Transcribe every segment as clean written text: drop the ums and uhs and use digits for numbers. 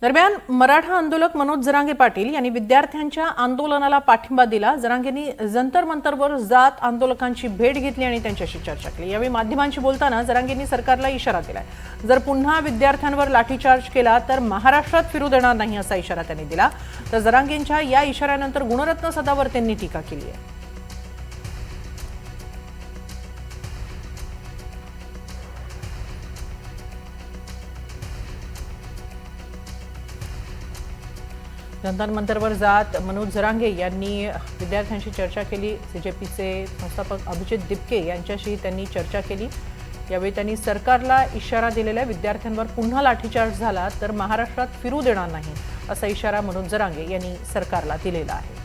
दरम्यान मराठा आंदोलक मनोज जरांगे पाटील यांनी विद्यार्थ्यांच्या आंदोलनाला पाठिंबा दिला। जरांगेंनी जंतर मंतरवर जात आंदोलकांची भेट घेतली आणि त्यांच्याशी चर्चा केली। यावेळी माध्यमांशी बोलताना जरांगेंनी सरकारला इशारा दिलाय, जर पुन्हा विद्यार्थ्यांवर लाठीचार्ज केला तर महाराष्ट्रात फिरू देणार नाही असा इशारा त्यांनी दिला। तर जरांगेंच्या या इशाऱ्यानंतर गुणरत्न सदावर्तेंनी टीका केली आहे। जंतर मंतरवर जात मनोज जरांगे यांनी विद्यार्थ्यांशी चर्चा केली। सीजेपीचे संस्थापक अभिजित दिपके यांच्याशी त्यांनी चर्चा केली। यावेळी त्यांनी सरकारला इशारा दिलेला आहे, विद्यार्थ्यांवर पुन्हा लाठीचार्ज झाला तर महाराष्ट्रात फिरू देणार नाही असा इशारा मनोज जरांगे यांनी सरकारला दिलेला आहे।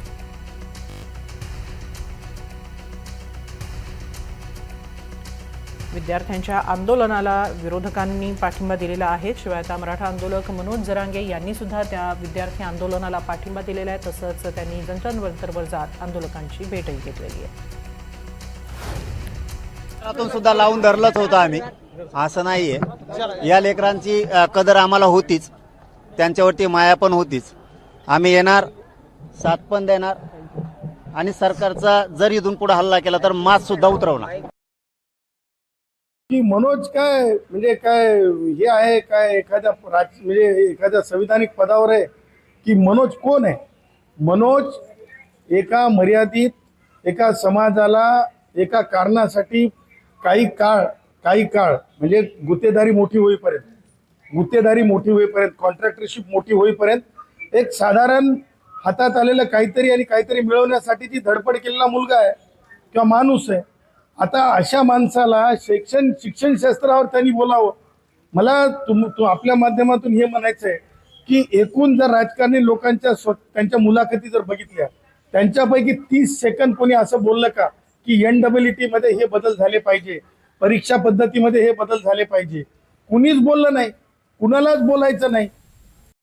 विद्यार्थ्यांच्या आंदोलनाला विरोधकांनी पाठिंबा दिलेला आहे। शिवाय आता मराठा आंदोलक मनोज जरांगे यांनी सुद्धा त्या विद्यार्थी आंदोलनाला पाठिंबा दिलेला आहे। तसंच त्यांनी जंतर मंतरवर जात आंदोलकांची भेटही घेतलेली आहे। सुद्धा लावून धरलंच होतं आम्ही, असं नाहीये। या लेकरांची कदर आम्हाला होतीच, त्यांच्यावरती माया पण होतीच। आम्ही येणार, साथ पण देणार आणि सरकारचा जर इथून पुढे हल्ला केला तर मात सुद्धा उतरवणार। की मनोज काय म्हणजे काय हे आहे काय एखाद्या म्हणजे एखाद्या संविधानिक पदावर आहे की मनोज कोण आहे? मनोज एका मर्यादित एका समाजाला एका कारणासाठी काही काळ म्हणजे गुत्तेदारी मोठी होईपर्यंत कॉन्ट्रॅक्टरशिप मोठी होईपर्यंत एक साधारण हातात आलेलं काहीतरी आणि काहीतरी मिळवण्यासाठी ती धडपड केलेला मुलगा आहे किंवा माणूस आहे। आता अशा माणसाला शिक्षणशास्त्रावर त्यांनी बोलावं। मला आपल्या माध्यमातून हे म्हणायचं आहे की एकूण जर राजकारणी लोकांच्या त्यांच्या मुलाखती जर बघितल्या, त्यांच्यापैकी 30 सेकंद कोणी असं बोललं का की NEET मध्ये हे बदल झाले पाहिजे, परीक्षा पद्धतीमध्ये हे बदल झाले पाहिजे? कुणीच बोललं नाही, कुणालाच बोलायचं नाही।